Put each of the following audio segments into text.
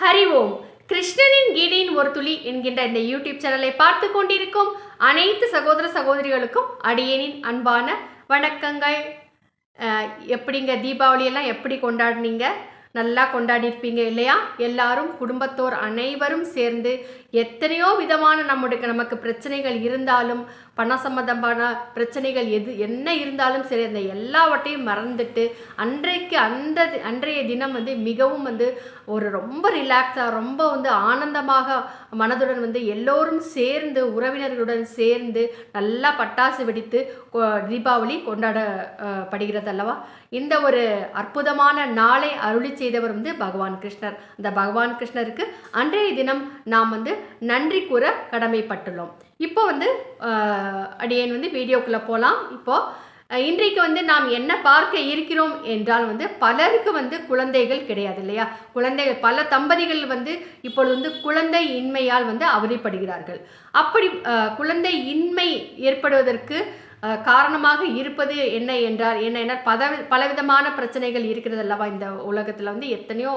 ஹரி ஓம். கிருஷ்ணனின் கீதையின் ஒரு துளி என்கின்ற இந்த யூடியூப் சேனலை பார்த்து கொண்டிருக்கும் அனைத்து சகோதர சகோதரிகளுக்கும் அடியேனின் அன்பான வணக்கங்கள். எப்படிங்க தீபாவளியெல்லாம் எப்படி கொண்டாடினீங்க? நல்லா கொண்டாடிருப்பீங்க இல்லையா? எல்லாரும் குடும்பத்தோர் அனைவரும் சேர்ந்து எத்தனையோ விதமான நமக்கு பிரச்சனைகள் இருந்தாலும், பண சம்பந்தமான பிரச்சனைகள் என்ன இருந்தாலும் சரி, அந்த எல்லாவற்றையும் மறந்துட்டு அன்றைய தினம் மிகவும் ஒரு ரொம்ப ரிலாக்ஸாக, ரொம்ப ஆனந்தமாக மனதுடன் எல்லோரும் சேர்ந்து, உறவினர்களுடன் சேர்ந்து நல்லா பட்டாசு வெடித்து தீபாவளி கொண்டாடப்படுகிறது அல்லவா? இந்த ஒரு அற்புதமான நாளை அருளி செய்தவர் பகவான் கிருஷ்ணர். அந்த பகவான் கிருஷ்ணருக்கு அன்றைய தினம் நாம் நன்றி கூற கடமைப்பட்டுள்ளோம். இப்போ அடியேன் வீடியோக்குள்ளே போகலாம். இப்போது இன்றைக்கு நாம் என்ன பார்க்க இருக்கிறோம் என்றால் பலருக்கு குழந்தைகள் கிடையாது இல்லையா? குழந்தைகள் பல தம்பதிகள் இப்பொழுது குழந்தை இன்மையால் அவதிப்படுகிறார்கள். அப்படி குழந்தை இன்மை ஏற்படுவதற்கு காரணமாக இருப்பது என்ன பலவிதமான பிரச்சனைகள் இருக்கிறது அல்லவா? இந்த உலகத்தில் எத்தனையோ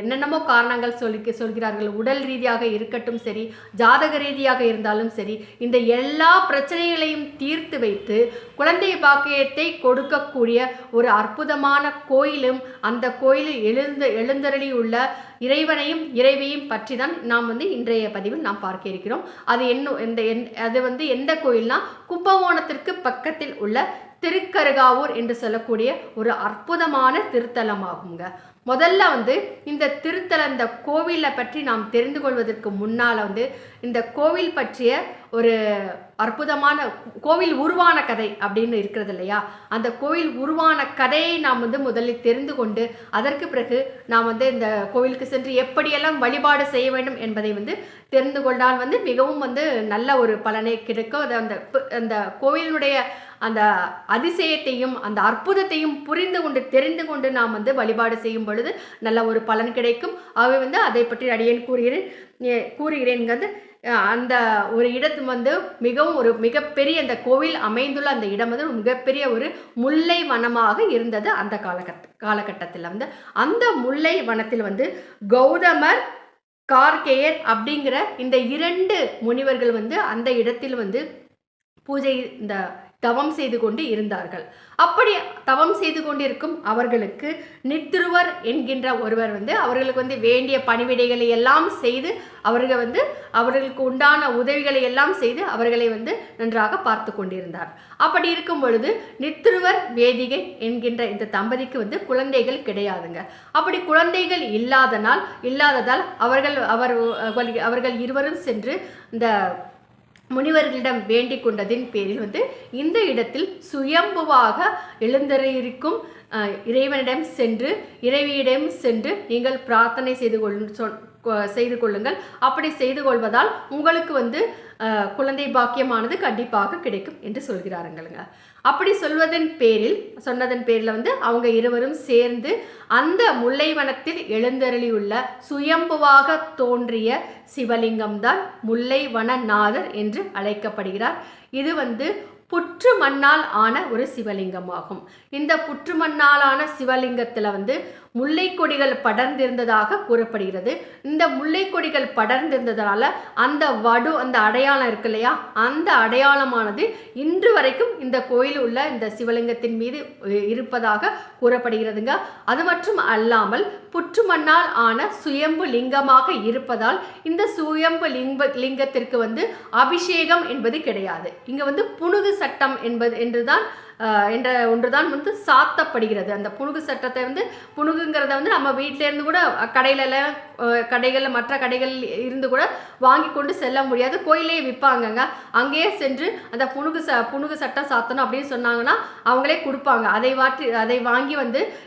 என்னென்னமோ காரணங்கள் சொல்கிறார்கள். உடல் ரீதியாக இருக்கட்டும் சரி, ஜாதக ரீதியாக இருந்தாலும் சரி, இந்த எல்லா பிரச்சனைகளையும் தீர்த்து வைத்து குழந்தை பாக்கியத்தை கொடுக்கக்கூடிய ஒரு அற்புதமான கோயிலும், அந்த கோயிலில் எழுந்தருளி உள்ள இறைவையும் பற்றி தான் நாம் இன்றைய பதிவில் நாம் பார்க்க இருக்கிறோம். அது எந்த கோயில்னா, கும்பகோணத்திற்கு பக்கத்தில் உள்ள திருக்கருகாவூர் என்று சொல்லக்கூடிய ஒரு அற்புதமான திருத்தலமாகுங்க. முதல்ல இந்த இந்த கோவிலை பற்றி நாம் தெரிந்து கொள்வதற்கு முன்னால் இந்த கோவில் பற்றிய ஒரு அற்புதமான கோவில் உருவான கதை அப்படின்னு இருக்கிறது இல்லையா? அந்த கோவில் உருவான கதையை நாம் முதலில் தெரிந்து கொண்டு, அதற்கு பிறகு நாம் இந்த கோவிலுக்கு சென்று எப்படியெல்லாம் வழிபாடு செய்ய வேண்டும் என்பதை தெரிந்து கொண்டால் மிகவும் நல்ல ஒரு பலனை கிடைக்கும். அந்த கோவிலுடைய அந்த அதிசயத்தையும் அந்த அற்புதத்தையும் தெரிந்து கொண்டு நாம் வழிபாடு செய்யும் பொழுது நல்ல ஒரு பலன் கிடைக்கும். ஆகவே அதை பற்றி அடியேன் கூறுகிறேன். அந்த ஒரு இடத்து மிகவும் ஒரு மிகப்பெரிய அந்த கோவில் அமைந்துள்ள அந்த இடம் மிகப்பெரிய ஒரு முல்லை வனமாக இருந்தது அந்த காலகட்டத்தில். அந்த முல்லை வனத்தில் கௌதமர், கார்கேயர் அப்படிங்கிற இந்த இரண்டு முனிவர்கள் அந்த இடத்தில் பூஜை தவம் செய்து கொண்டு இருந்தார்கள். அப்படி தவம் செய்து கொண்டிருக்கும் அவர்களுக்கு நித்ருவர் என்கின்ற ஒருவர் அவர்களுக்கு வேண்டிய பணிவிடைகளை எல்லாம் செய்து அவர்களுக்கு உண்டான உதவிகளை எல்லாம் செய்து அவர்களை நன்றாக பார்த்து கொண்டிருந்தார். அப்படி இருக்கும் பொழுது நித்ருவர் வேதிகை என்கின்ற இந்த தம்பதிக்கு குழந்தைகள் கிடையாதுங்க. அப்படி குழந்தைகள் இல்லாததால் அவர்கள் இருவரும் சென்று இந்த முனிவர்களிடம் வேண்டிக் கொண்டதின் பேரில் இந்த இடத்தில் சுயம்புவாக எழுந்தருளியிருக்கும் இறைவியிடம் சென்று நீங்கள் பிரார்த்தனை செய்து கொள்ளுங்கள். அப்படி செய்து கொள்வதால் உங்களுக்கு குழந்தை பாக்கியமானது கண்டிப்பாக கிடைக்கும் என்று சொல்கிறாருங்க. அப்படி சொன்னதன் பேரில் அவங்க இருவரும் சேர்ந்து அந்த முல்லைவனத்தில் எழுந்தருளியுள்ள சுயம்புவாக தோன்றிய சிவலிங்கம் தான் முல்லைவனநாதர் என்று அழைக்கப்படுகிறார். இது புற்று மண்ணால் ஆன ஒரு சிவலிங்கமாகும். இந்த புற்று மண்ணால் ஆன சிவலிங்கத்தில் முல்லை கொடிகள் படர்ந்திருந்ததாக கூறப்படுகிறது. இந்த முல்லை கொடிகள் படர்ந்திருந்ததால அந்த அடையாளம் இருக்கு இல்லையா? அந்த அடையாளமானது இன்று வரைக்கும் இந்த கோயில் உள்ள இந்த சிவலிங்கத்தின் மீது இருப்பதாக கூறப்படுகிறதுங்க. அது மட்டும் அல்லாமல் புற்று மண்ணால் ஆன சுயம்பு லிங்கமாக இருப்பதால் இந்த சுயம்பு லிங்கத்திற்கு அபிஷேகம் என்பது கிடையாது. இங்க புனுகு சட்டம் என்ற ஒன்றுதான் சாத்தப்படுகிறது. அந்த புனுகு சட்டத்தை புனுகுங்கிறத நம்ம வீட்டிலேருந்து கூட கடைகளில் மற்ற கடைகள் இருந்து கூட வாங்கி கொண்டு செல்ல முடியாது. கோயிலே விற்பாங்கங்க. அங்கேயே சென்று அந்த புனுகு சட்டம் சாத்தணும் அப்படின்னு சொன்னாங்கன்னா அவங்களே கொடுப்பாங்க. அதை வாங்கி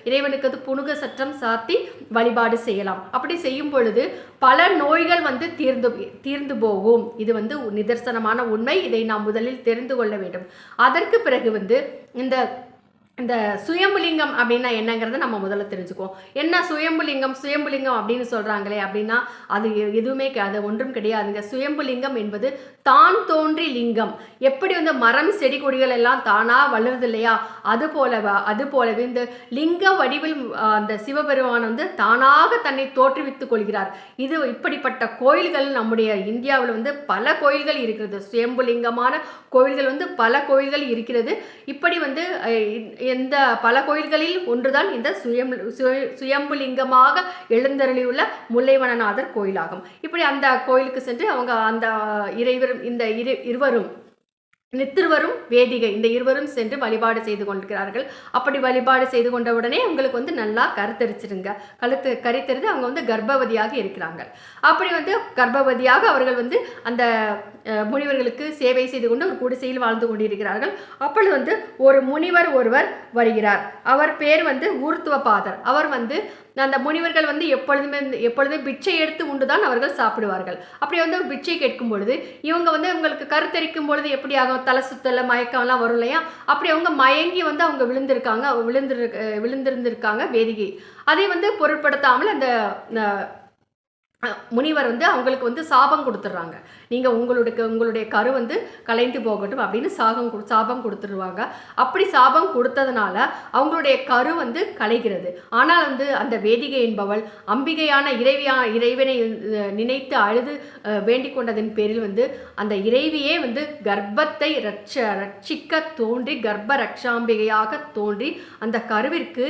இறைவனுக்கு புனுகு சட்டம் சாத்தி வழிபாடு செய்யலாம். அப்படி செய்யும் பொழுது பல நோய்கள் தீர்ந்து போகும். இது நிதர்சனமான உண்மை. இதை நாம் முதலில் தெரிந்து கொள்ள வேண்டும். அதற்கு பிறகு இந்த இந்த சுயம்புலிங்கம் அப்படின்னா என்னங்கிறத நம்ம முதல்ல தெரிஞ்சுக்குவோம். என்ன சுயம்புலிங்கம் சுயம்புலிங்கம் அப்படின்னு சொல்கிறாங்களே அப்படின்னா அது எதுவுமே அது ஒன்றும் கிடையாதுங்க. சுயம்புலிங்கம் என்பது தான் தோன்றி லிங்கம். எப்படி வந்து மரம் செடி கொடிகள் எல்லாம் தானாக வளருது இல்லையா, அது போலவே இந்த லிங்க வடிவில் அந்த சிவபெருமான் வந்து தானாக தன்னை தோற்றுவித்துக் கொள்கிறார். இது இப்படிப்பட்ட கோயில்கள் நம்முடைய இந்தியாவில் வந்து பல கோயில்கள் இருக்கிறது. சுயம்புலிங்கமான கோயில்கள் வந்து பல கோயில்கள் இருக்கிறது. இப்படி வந்து இந்த பல கோயில்களில் ஒன்றுதான் இந்த சுயம்புலிங்கமாக எழுந்தருளியுள்ள முல்லைவனநாதர் கோயிலாகும். இப்படி அந்த கோயிலுக்கு சென்று அவங்க அந்த இருவரும் நித்திருவரும் வேதிகை இந்த இருவரும் சென்று வழிபாடு செய்து கொண்டிருக்கிறார்கள். அப்படி வழிபாடு செய்து கொண்ட உடனே அவங்களுக்கு வந்து நல்லா கருத்தரிச்சிருங்க. கருத்தறிந்து அவங்க வந்து கர்ப்பவதியாக இருக்கிறாங்க. அப்படி வந்து கர்ப்பவதியாக அவர்கள் வந்து அந்த முனிவர்களுக்கு சேவை செய்து கொண்டு ஒரு குடிசையில் வாழ்ந்து கொண்டிருக்கிறார்கள். அப்பொழுது வந்து ஒரு முனிவர் ஒருவர் வருகிறார். அவர் பேர் வந்து ஊர்த்துவபாதர். அவர் வந்து அந்த முனிவர்கள் வந்து எப்பொழுதுமே பிட்சை எடுத்து உண்டுதான் அவர்கள் சாப்பிடுவார்கள். அப்படி வந்து பிட்சை கேட்கும் பொழுது இவங்க வந்து இவங்களுக்கு கருத்தரிக்கும் பொழுது எப்படி ஆகும், தலை சுத்தல மயக்கம்லாம் வரும் இல்லையா, அப்படி அவங்க மயங்கி வந்து அவங்க விழுந்திருந்திருக்காங்க வேதிகை. அதை வந்து பொருட்படுத்தாமல் அந்த முனிவர் வந்து அவங்களுக்கு வந்து சாபம் கொடுத்துட்றாங்க. நீங்கள் உங்களுடைய கரு வந்து கலைந்து போகட்டும் அப்படின்னு சாபம் கொடுத்துருவாங்க. அப்படி சாபம் கொடுத்ததுனால அவங்களுடைய கரு வந்து கலைகிறது. ஆனால் வந்து அந்த வேதிகை என்பவள் அம்பிகையான இறைவனை நினைத்து அழுது வேண்டிக் கொண்டதன் பேரில் வந்து அந்த இறைவியே வந்து கர்ப்பத்தை ரட்சிக்க தோன்றி கர்ப்ப ரக்ஷாம்பிகையாக தோன்றி அந்த கருவிற்கு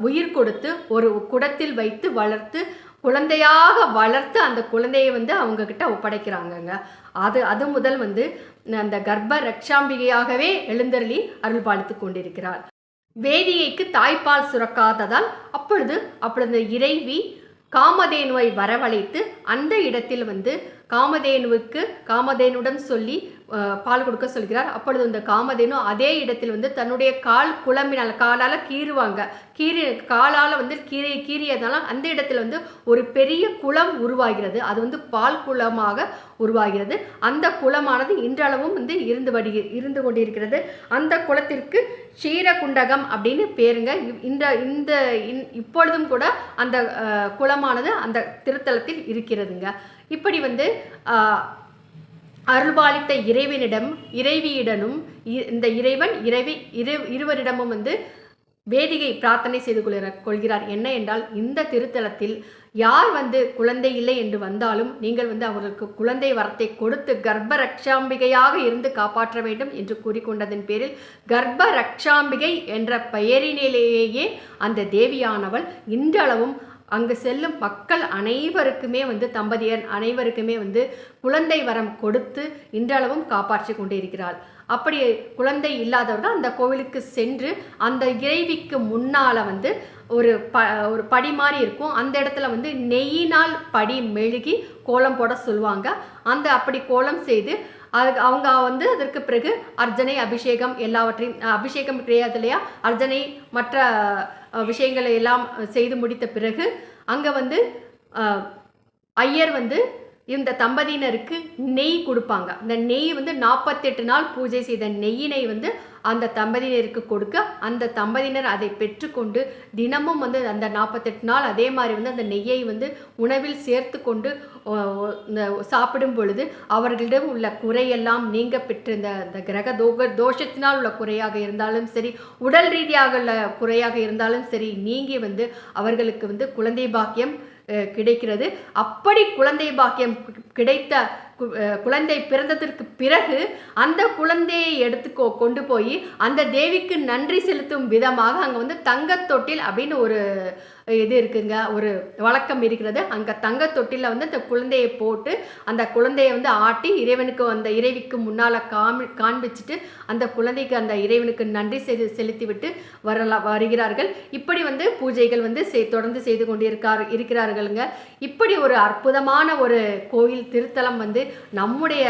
உயிர் கொடுத்து ஒரு குடத்தில் வைத்து வளர்த்து குழந்தையாக வளர்த்து அந்த குழந்தையை வந்து அவங்க கிட்ட ஒப்படைக்கிறாங்கங்க. அது முதல் வந்து அந்த கர்ப்ப ரக்ஷாம்பிகையாகவே எழுந்தருளி அருள் பாலித்து கொண்டிருக்கிறார். வேதிகைக்கு தாய்ப்பால் சுரக்காததால் அப்பொழுது இறைவி காமதேனுவை வரவழைத்து அந்த இடத்தில் வந்து காமதேனுடன் சொல்லி பால் கொடுக்க சொல்கிறார். அப்பொழுது அந்த காமதேனு அதே இடத்தில் வந்து தன்னுடைய காலால் கீறுவாங்க. காலால் வந்து கீறியதால அந்த இடத்துல வந்து ஒரு பெரிய குளம் உருவாகிறது. அது வந்து பால் குளமாக உருவாகிறது. அந்த குளமானது இன்றளவும் வந்து இருந்து கொண்டிருக்கிறது. அந்த குளத்திற்கு க்ஷீரகுண்டகம் அப்படின்னு பேருங்க. இப்பொழுதும் கூட அந்த குளமானது அந்த திருத்தலத்தில் இருக்கிறதுங்க. இப்படி வந்து அருள்பாலித்த இறைவியிடனும் இந்த இருவரிடமும் வந்து வேதிகை பிரார்த்தனை செய்து கொள்கிறார். என்ன என்றால், இந்த திருத்தலத்தில் யார் வந்து குழந்தை இல்லை என்று வந்தாலும் நீங்கள் வந்து அவர்களுக்கு குழந்தை வரத்தை கொடுத்து கர்ப்ப ரக்ஷாம்பிகையாக இருந்து காப்பாற்ற வேண்டும் என்று கூறிக்கொண்டதன் பேரில் கர்ப்ப ரக்ஷாம்பிகை என்ற பெயரினிலேயே அந்த தேவியானவள் இன்றளவும் அங்கு செல்லும் மக்கள் அனைவருக்குமே வந்து தம்பதியர் அனைவருக்குமே வந்து குழந்தை வரம் கொடுத்து இன்றளவும் காப்பாற்றி கொண்டிருக்கிறாள். அப்படி குழந்தை இல்லாதவர்கள் அந்த கோவிலுக்கு சென்று அந்த இறைவிக்கு முன்னால் வந்து ஒரு படி மாதிரி இருக்கும். அந்த இடத்துல வந்து நெய்யினால் படி மெழுகி கோலம் போட சொல்லுவாங்க. அப்படி கோலம் செய்து அவங்க வந்து அதற்கு பிறகு அர்ச்சனை அபிஷேகம் எல்லாவற்றையும் அபிஷேகம் கிடையாது இல்லையா, அர்ச்சனை மற்ற விஷயங்களை எல்லாம் செய்து முடித்த பிறகு அங்கே வந்து ஐயர் வந்து இந்த தம்பதியினருக்கு நெய் கொடுப்பாங்க. அந்த நெய் வந்து 48 நாள் பூஜை செய்த நெய்யினை வந்து அந்த தம்பதியினருக்கு கொடுக்க அந்த தம்பதியினர் அதை பெற்றுக்கொண்டு தினமும் வந்து அந்த 48 நாள் அதே மாதிரி வந்து அந்த நெய்யை வந்து உணவில் சேர்த்து கொண்டு சாப்பிடும் பொழுது அவர்களிடம் உள்ள குறையெல்லாம் நீங்க பெற்று இந்த கிரக தோஷத்தினால் உள்ள குறையாக இருந்தாலும் சரி, உடல் ரீதியாக உள்ள குறையாக இருந்தாலும் சரி, நீங்கி வந்து அவர்களுக்கு வந்து குழந்தை பாக்கியம் கிடைக்கிறது. அப்படி குழந்தை பாக்கியம் கிடைத்த குழந்தை பிறந்ததற்கு பிறகு அந்த குழந்தையை கொண்டு போய் அந்த தேவிக்கு நன்றி செலுத்தும் விதமாக அங்கே வந்து தங்கத்தொட்டில் அப்படின்னு ஒரு இது இருக்குங்க, ஒரு வழக்கம் இருக்கிறது. அங்கே தங்கத்தொட்டில வந்து அந்த குழந்தையை போட்டு அந்த குழந்தையை வந்து ஆட்டி அந்த இறைவிக்கு முன்னால் காண்பிச்சுட்டு அந்த குழந்தைக்கு அந்த இறைவனுக்கு நன்றி செலுத்தி விட்டு வருகிறார்கள். இப்படி வந்து பூஜைகள் வந்து தொடர்ந்து செய்து இருக்கிறார்களுங்க. இப்படி ஒரு அற்புதமான ஒரு கோயில் திருத்தலம் வந்து நம்முடைய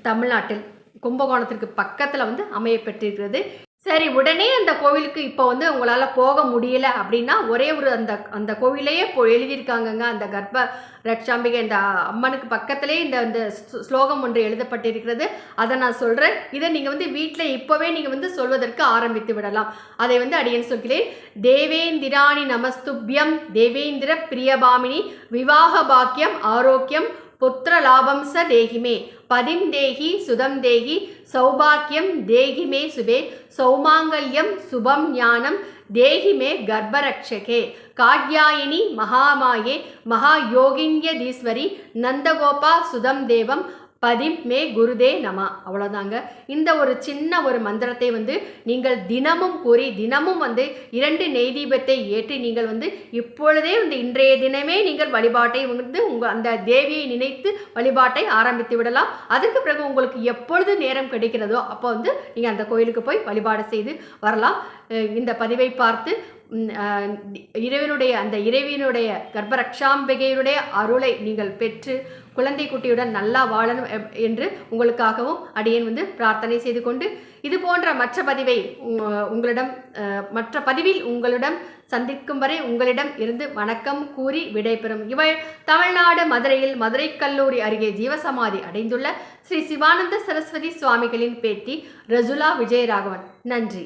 தமிழ்நாட்டில் கும்பகோணத்திற்கு பக்கத்தில் வந்து அமைய பெற்றிருக்கிறது. சரி, உடனே அந்த கோவிலுக்கு இப்போ வந்து உங்களால் போக முடியல அப்படின்னா, ஒரே ஒரு அந்த அந்த கோவிலையே எழுதியிருக்காங்கங்க. அந்த கர்ப்ப ரட்சாம்பிகை இந்த அம்மனுக்கு பக்கத்திலே இந்த இந்த ஸ்லோகம் ஒன்று எழுதப்பட்டிருக்கிறது. அதை நான் சொல்கிறேன். இதை நீங்கள் வந்து வீட்டில் இப்போவே நீங்கள் வந்து சொல்வதற்கு ஆரம்பித்து விடலாம். அதை வந்து அடியேன் சொல்கிறேன். தேவேந்திராணி நமஸ்துப்யம் தேவேந்திர பிரியபாமினி விவாக பாக்கியம் ஆரோக்கியம் புத்திர லாபம் ச தேகிமே பதிம் தேகி சுதம் தேகி சௌபாக்கியம் தேகிமே சுபே சௌமாங்கல்யம் சுபம் ஞானம் தேகிமே கர்ப்பரக்ஷகே காட்யாயினி மகாமாயே மகாயோகின்யதீஸ்வரி நந்தகோபா சுதம் தேவம் பதிம் மே குருதே நம. அவ்வளோதாங்க. இந்த ஒரு சின்ன ஒரு மந்திரத்தை வந்து நீங்கள் தினமும் கூறி தினமும் வந்து 2 நெய் தீபத்தை ஏற்றி நீங்கள் வந்து இப்பொழுதே வந்து இன்றைய தினமே நீங்கள் வழிபாட்டை வந்து அந்த தேவியை நினைத்து வழிபாட்டை ஆரம்பித்து விடலாம். அதுக்கு பிறகு உங்களுக்கு எப்பொழுது நேரம் கிடைக்கிறதோ அப்போ வந்து நீங்கள் அந்த கோயிலுக்கு போய் வழிபாடு செய்து வரலாம். இந்த பதிவை பார்த்து இறைவனுடைய கர்ப்பரக்ஷாம்பிகையுடைய அருளை நீங்கள் பெற்று குழந்தை குட்டியுடன் நல்லா வாழணும் என்று உங்களுக்காகவும் அடியேன் வந்து பிரார்த்தனை செய்து கொண்டு, இது போன்ற மற்ற பதிவில் உங்களிடம் சந்திக்கும் வரை உங்களிடம் இருந்து வணக்கம் கூறி விடைபெறும் இவள் தமிழ்நாடு மதுரையில் மதுரை கல்லூரி அருகே ஜீவசமாதி அடைந்துள்ள ஸ்ரீ சிவானந்த சரஸ்வதி சுவாமிகளின் பேத்தி ரஜுலா விஜயராகவன். நன்றி.